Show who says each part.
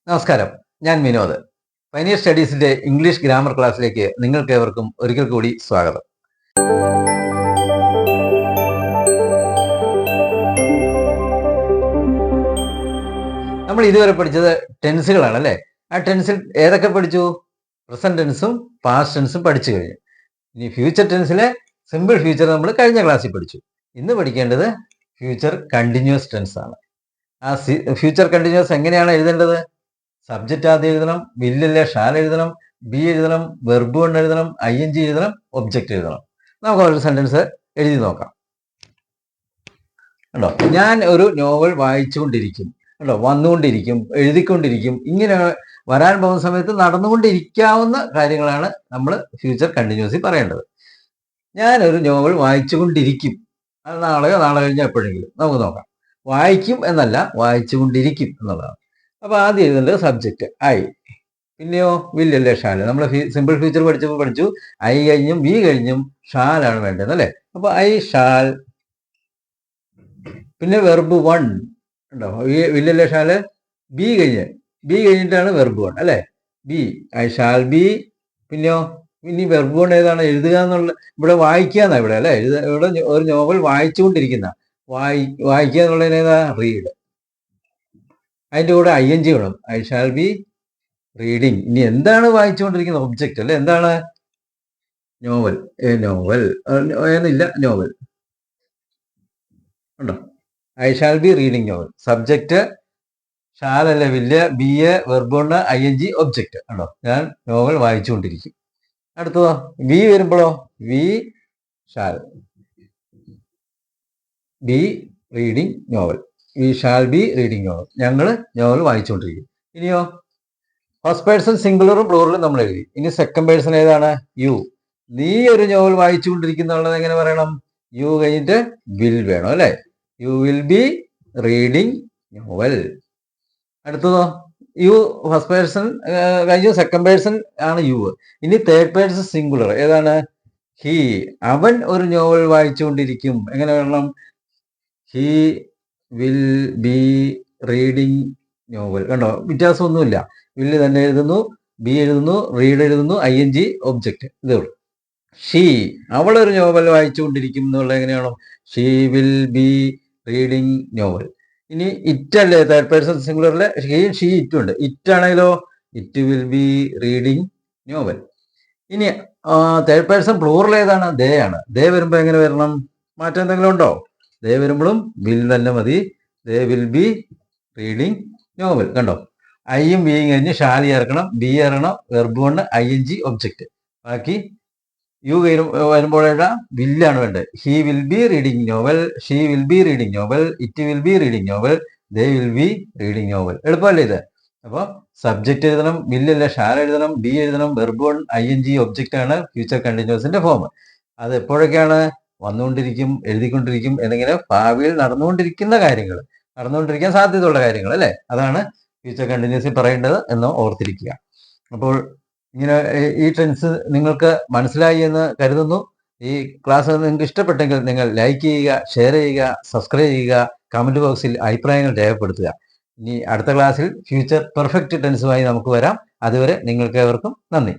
Speaker 1: നമസ്കാരം, ഞാൻ Vinod. Pioneer സ്റ്റഡീസിന്റെ English grammar ക്ലാസ്സിലേക്ക് നിങ്ങൾക്ക് ഏവർക്കും ഒരിക്കൽ കൂടി സ്വാഗതം. നമ്മൾ ഇതുവരെ പഠിച്ചത് ടെൻസുകളാണ് അല്ലേ? ആ ടെൻസിൽ ഏതൊക്കെ പഠിച്ചു? പ്രസന്റ് ടെൻസും പാസ്റ്റ് ടെൻസും പഠിച്ചു കഴിഞ്ഞു. ഇനി ഫ്യൂച്ചർ ടെൻസിലെ സിമ്പിൾ ഫ്യൂച്ചർ നമ്മൾ കഴിഞ്ഞ ക്ലാസ്സിൽ പഠിച്ചു. ഇന്ന് പഠിക്കേണ്ടത് ഫ്യൂച്ചർ കണ്ടിന്യൂസ് ടെൻസ് ആണ്. ആ ഫ്യൂച്ചർ കണ്ടിന്യൂസ് എങ്ങനെയാണ് എഴുതേണ്ടത്? സബ്ജക്റ്റ് ആദ്യം എഴുതണം, വില്ലിലെ ഷാൽ എഴുതണം, ബി എഴുതണം, വെർബ് കൊണ്ട് എഴുതണം, ING എഴുതണം, ഒബ്ജക്റ്റ് എഴുതണം. നമുക്ക് ഒരു സെന്റൻസ് എഴുതി നോക്കാം. കണ്ടോ, ഞാൻ ഒരു നോവൽ വായിച്ചുകൊണ്ടിരിക്കും. കണ്ടോ, വന്നുകൊണ്ടിരിക്കും, എഴുതിക്കൊണ്ടിരിക്കും, ഇങ്ങനെ വരാൻ പോകുന്ന സമയത്ത് നടന്നുകൊണ്ടിരിക്കാവുന്ന കാര്യങ്ങളാണ് നമ്മൾ ഫ്യൂച്ചർ കണ്ടിന്യൂസിൽ പറയേണ്ടത്. ഞാൻ ഒരു നോവൽ വായിച്ചുകൊണ്ടിരിക്കും. അത് നാളെയോ നാളെ കഴിഞ്ഞോ എപ്പോഴെങ്കിലും നമുക്ക് നോക്കാം. വായിക്കും എന്നല്ല, വായിച്ചുകൊണ്ടിരിക്കും എന്നുള്ളതാണ്. അപ്പൊ ആദ്യം എഴുതേണ്ടത് സബ്ജക്റ്റ് ഐ, പിന്നെയോ വില്ലല്ലേ ഷാല്. നമ്മൾ സിമ്പിൾ ഫ്യൂച്ചർ പഠിച്ചു ഐ കഴിഞ്ഞും വി കഴിഞ്ഞും ഷാലാണ് വേണ്ടത് അല്ലെ? അപ്പൊ ഐ ഷാൽ. പിന്നെ വെർബ് വൺ ഉണ്ടോ? വില്ലല്ലേ ഷാല്. ബി കഴിഞ്ഞിട്ടാണ് വെർബ് വൺ അല്ലെ? B, I shall be. പിന്നെയോ ഇനി വെർബ് വൺ ഏതാണ്? എഴുതുക എന്നുള്ള, ഇവിടെ വായിക്കുക എന്നാ ഇവിടെ അല്ലെ? ഇവിടെ ഒരു നോവൽ വായിച്ചുകൊണ്ടിരിക്കുന്ന, വായിക്കുക എന്നുള്ളതിന് ഏതാ? റീഡ്. അതിൻ്റെ കൂടെ ING വേണം. I shall be reading. ഇനി എന്താണ് വായിച്ചുകൊണ്ടിരിക്കുന്നത്? ഒബ്ജക്റ്റ് അല്ലെ? എന്താണ്? നോവൽ. നോവൽ എന്നില്ല, നോവൽ ഉണ്ടോ? I shall be reading novel. Subject shall അല്ലെ, വില്ല്, B A, verb ING, object ഉണ്ടോ? ഞാൻ നോവൽ വായിച്ചുകൊണ്ടിരിക്കും. അടുത്തതോ വി വരുമ്പോഴോ? We shall be reading novel. We shall be reading novel. ഞങ്ങൾ നോവൽ വായിച്ചുകൊണ്ടിരിക്കും. ഇനിയോ ഫസ്റ്റ് പേഴ്സൺ സിംഗുലറും പ്ലൂറലും നമ്മൾ എഴുതി. ഇനി സെക്കൻഡ് പേഴ്സൺ ഏതാണ്? യു. നീ ഒരു നോവൽ വായിച്ചുകൊണ്ടിരിക്കുന്നുള്ളത് എങ്ങനെ പറയണം? യു കഴിഞ്ഞിട്ട് വിൽ വേണം അല്ലെ? You will be reading novel. അടുത്തതോ യു ഫസ്റ്റ് പേഴ്സൺ കഴിഞ്ഞു, സെക്കൻഡ് പേഴ്സൺ ആണ് യു. ഇനി തേർഡ് പേഴ്സൺ സിംഗുലർ ഏതാണ്? ഹി. അവൻ ഒരു നോവൽ വായിച്ചുകൊണ്ടിരിക്കും. എങ്ങനെ വേണം? He will be reading novel. കണ്ടോ, വ്യത്യാസമൊന്നുമില്ല. വില്ല് തന്നെ എഴുതുന്നു, ബി എഴുതുന്നു, റീഡ് എഴുതുന്നു, ING, ഒബ്ജക്റ്റ്. ഇതേ ഉള്ളൂ. ഷീ, അവളൊരു നോവൽ വായിച്ചുകൊണ്ടിരിക്കും എന്നുള്ള എങ്ങനെയാണോ? She will be reading novel. ഇനി ഇറ്റ് അല്ലേ തേർഡ് പേഴ്സൺ സിംഗുലറിലെ? ഷീ ഇറ്റും ഉണ്ട്. ഇറ്റ് ആണെങ്കിലോ? It will be reading novel. ഇനി തേർഡ് പേഴ്സൺ പ്ലൂറൽ ഏതാണ്? ദേ ആണ്. ദേ വരുമ്പോ എങ്ങനെ വരണം? മാറ്റം എന്തെങ്കിലും ഉണ്ടോ? ദേ വരുമ്പോഴും വിൽ തന്നെ മതി. ദേ വിൽ ബി റീഡിങ് നോവൽ. കണ്ടോ, ഐയും ബിയും കഴിഞ്ഞ് ഷാൽ ചേർക്കണം, ബി ചേർക്കണം, വെർബ് കൊണ്ട് ING, ഒബ്ജക്റ്റ്. ബാക്കി യു വരുമ്പോഴേടാ വില്ലാണ് വേണ്ടത്. He will be reading novel, she will be reading novel, it will be reading novel, they will be reading novel. എളുപ്പമല്ലേ ഇത്? അപ്പോൾ സബ്ജക്റ്റ് എഴുതണം, വില്ലല്ല ഷാൽ എഴുതണം, ബി എഴുതണം, വെർബ് കൊണ്ട് ING, ഒബ്ജക്റ്റ് ആണ് ഫ്യൂച്ചർ കണ്ടിന്യൂസിന്റെ ഫോം. അത് എപ്പോഴൊക്കെയാണ്? വന്നുകൊണ്ടിരിക്കും, എഴുതിക്കൊണ്ടിരിക്കും എന്നിങ്ങനെ ഭാവിയിൽ നടന്നുകൊണ്ടിരിക്കുന്ന കാര്യങ്ങൾ, നടന്നുകൊണ്ടിരിക്കാൻ സാധ്യതയുള്ള കാര്യങ്ങൾ അല്ലെ? അതാണ് ഫ്യൂച്ചർ കണ്ടിന്യൂസിൽ പറയേണ്ടത് എന്ന് ഓർത്തിരിക്കുക. അപ്പോൾ ഇങ്ങനെ ഈ ടെൻസ് നിങ്ങൾക്ക് മനസ്സിലായി എന്ന് കരുതുന്നു. ഈ ക്ലാസ് നിങ്ങൾക്ക് ഇഷ്ടപ്പെട്ടെങ്കിൽ നിങ്ങൾ ലൈക്ക് ചെയ്യുക, ഷെയർ ചെയ്യുക, സബ്സ്ക്രൈബ് ചെയ്യുക, കമന്റ് ബോക്സിൽ അഭിപ്രായങ്ങൾ രേഖപ്പെടുത്തുക. ഇനി അടുത്ത ക്ലാസ്സിൽ ഫ്യൂച്ചർ പെർഫെക്റ്റ് ടെൻസുമായി നമുക്ക് വരാം. അതുവരെ നിങ്ങൾക്ക് ഏവർക്കും നന്ദി.